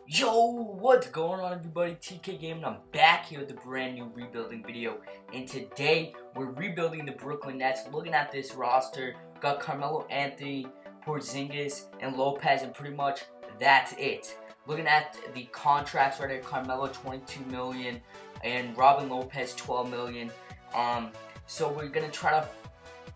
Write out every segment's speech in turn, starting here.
Yo, what's going on everybody? TK Gaming. I'm back here with a brand new rebuilding video, and today we're rebuilding the Brooklyn Nets. Looking at this roster, got Carmelo Anthony, Porzingis, and Lopez, and pretty much that's it. Looking at the contracts right here, Carmelo $22 million and Robin Lopez $12 million. So we're gonna try to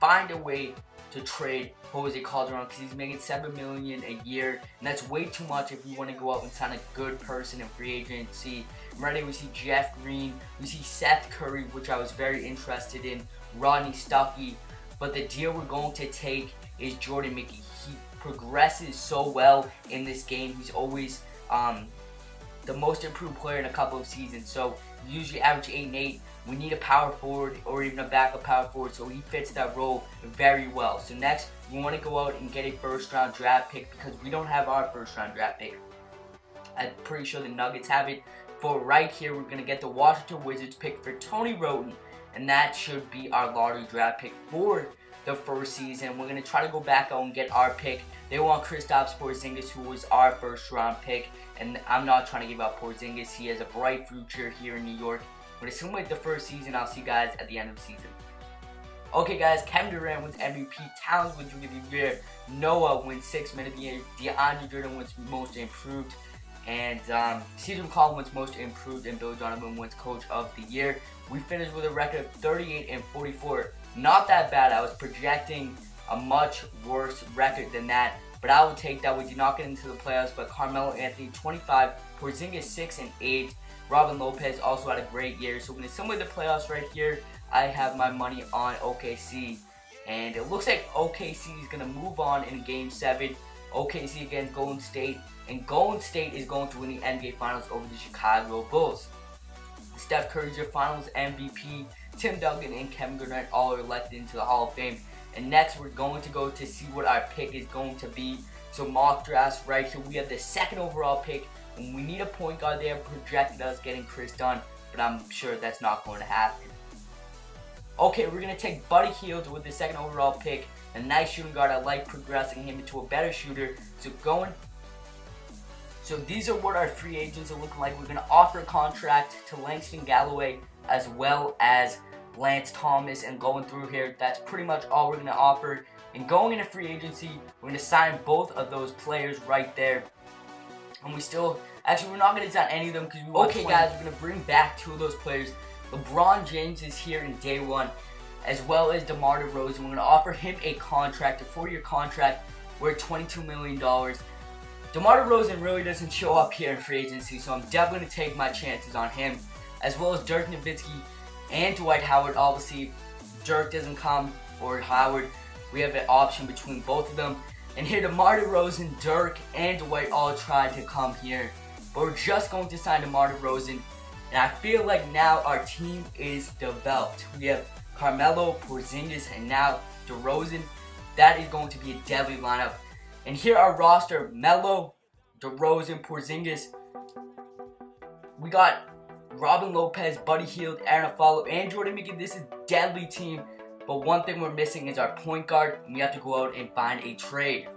find a way to trade Jose Calderon because he's making $7 million a year, and that's way too much if we want to go out and sign a good person in free agency. Right here we see Jeff Green, we see Seth Curry, which I was very interested in, Rodney Stuckey, but the deal we're going to take is Jordan Mickey. He progresses so well in this game. He's always the most improved player in a couple of seasons, so usually average 8 and 8. We need a power forward or even a backup power forward, so he fits that role very well. So next, we want to go out and get a first-round draft pick because we don't have our first-round draft pick. I'm pretty sure the Nuggets have it. For right here, we're going to get the Washington Wizards pick for Tony Wroten, and that should be our lottery draft pick for the first season. We're going to try to go back out and get our pick. They want Kristaps Porzingis, who was our first-round pick, and I'm not trying to give up Porzingis. He has a bright future here in New York. But it's similar to the first season. I'll see you guys at the end of the season. Okay, guys, Kevin Durant wins MVP. Towns wins Rookie of the Year. Noah wins 6th Man of the Year. DeAndre Jordan wins Most Improved. And CJ McCollum wins Most Improved. And Bill Donovan wins Coach of the Year. We finished with a record of 38 and 44. Not that bad. I was projecting a much worse record than that, but I will take that. We did not get into the playoffs, but Carmelo Anthony 25, Porzingis 6 and 8. Robin Lopez also had a great year. So we're going to simulate the playoffs right here. I have my money on OKC. And it looks like OKC is going to move on in Game 7. OKC against Golden State. And Golden State is going to win the NBA Finals over the Chicago Bulls. Steph Curry's your Finals MVP. Tim Duncan and Kevin Durant all are elected into the Hall of Fame. And next we're going to go to see what our pick is going to be. So mock drafts right here. We have the 2nd overall pick. And we need a point guard. They have projected us getting Chris Dunn, but I'm sure that's not going to happen. Okay, we're going to take Buddy Hield with the 2nd overall pick. A nice shooting guard. I like progressing him into a better shooter. So these are what our free agents are looking like. We're going to offer a contract to Langston Galloway as well as Lance Thomas. And going through here, that's pretty much all we're going to offer. And going into free agency, we're going to sign both of those players right there. And we still, actually, we're not going to sign any of them because we want to. Okay, guys, we're going to bring back 2 of those players. LeBron James is here in day 1, as well as DeMar DeRozan. We're going to offer him a contract, a 4-year contract worth $22 million. DeMar DeRozan really doesn't show up here in free agency, so I'm definitely going to take my chances on him, as well as Dirk Nowitzki and Dwight Howard. Obviously, if Dirk doesn't come or Howard, we have an option between both of them. And here, DeMar DeRozan, Dirk, and Dwight all tried to come here. But we're just going to sign DeMar DeRozan. And I feel like now our team is developed. We have Carmelo, Porzingis, and now DeRozan. That is going to be a deadly lineup. And here our roster, Melo, DeRozan, Porzingis. We got Robin Lopez, Buddy Hield, Aaron Aflalo, and Jordan Mickey. This is a deadly team. But one thing we're missing is our point guard, and we have to go out and find a trade.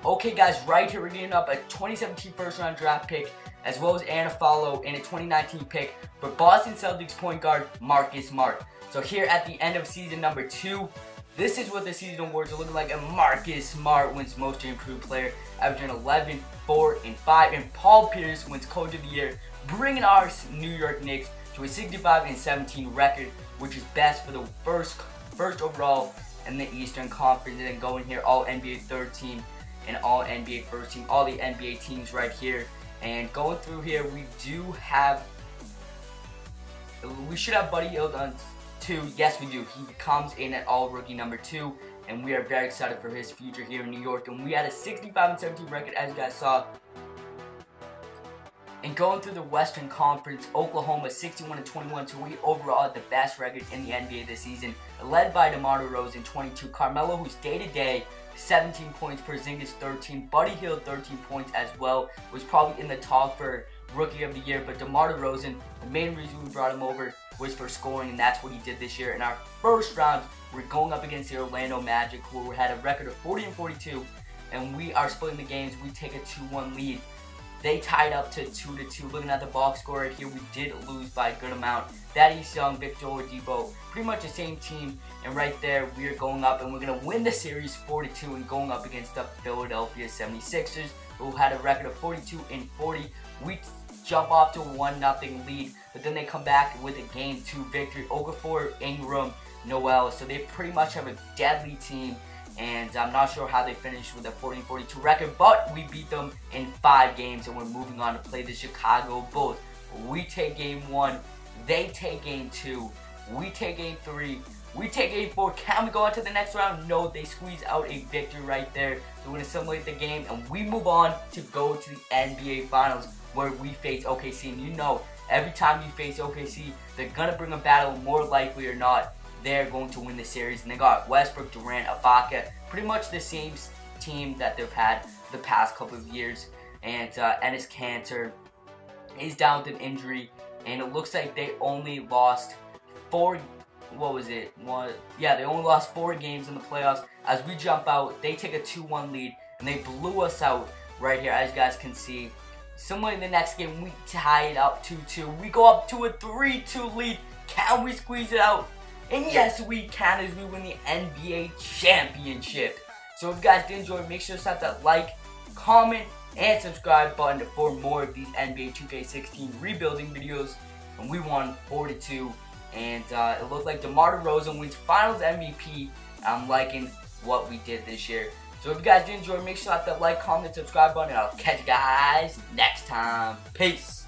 Okay, guys, right here we're getting up a 2017 first-round draft pick, as well as Aaron Aflalo and a 2019 pick for Boston Celtics point guard Marcus Smart. So here at the end of season number 2, this is what the season awards are looking like. And Marcus Smart wins Most Improved Player, averaging 11, 4, and 5. And Paul Pierce wins Coach of the Year, bringing our New York Knicks to a 65 and 17 record, which is best for the first overall in the Eastern Conference. And then going here, all NBA 3rd team and all NBA 1st team, all the NBA teams right here. And going through here, we should have Buddy Hield on 2. Yes, we do. He comes in at all rookie number 2, and we are very excited for his future here in New York. And we had a 65 and 17 record, as you guys saw. And going through the Western Conference, Oklahoma 61 and 21, so we overall had the best record in the NBA this season, led by DeMar DeRozan 22, Carmelo, who's day-to-day, 17 points, Porzingis 13, Buddy Hield 13 points as well, was probably in the top for Rookie of the Year. But DeMar DeRozan, the main reason we brought him over was for scoring, and that's what he did this year. In our first round, we're going up against the Orlando Magic, who had a record of 40-42, and we are splitting the games. We take a 2-1 lead. They tied up to 2-2. Looking at the box score right here, we did lose by a good amount. Thaddeus Young, Victor Oladipo, pretty much the same team. And right there, we are going up, and we're going to win the series 4-2 and going up against the Philadelphia 76ers, who had a record of 42-40. We jump off to a 1-0 lead, but then they come back with a Game 2 victory. Okafor, Ingram, Noel. So they pretty much have a deadly team. And I'm not sure how they finished with a 40-42 record, but we beat them in 5 games, and we're moving on to play the Chicago Bulls. We take Game 1, they take Game 2, we take Game 3, we take Game 4. Can we go on to the next round? No, they squeeze out a victory right there. They're going to simulate the game, and we move on to go to the NBA Finals, where we face OKC. And you know, every time you face OKC, they're going to bring a battle, more likely or not. They're going to win the series, and they got Westbrook, Durant, Ibaka, pretty much the same team that they've had for the past couple of years. And Enes Kanter is down with an injury, and it looks like they only lost 4. What was it? Yeah, they only lost 4 games in the playoffs. As we jump out, they take a 2-1 lead, and they blew us out right here, as you guys can see. Similarly, in the next game, we tie it up 2-2. We go up to a 3-2 lead. Can we squeeze it out? And yes, we can, as we win the NBA Championship. So if you guys did enjoy, make sure to hit that like, comment, and subscribe button for more of these NBA 2K16 rebuilding videos. And we won 4-2. And it looked like DeMar DeRozan wins Finals MVP. I'm liking what we did this year. So if you guys did enjoy, make sure to hit that like, comment, subscribe button. And I'll catch you guys next time. Peace.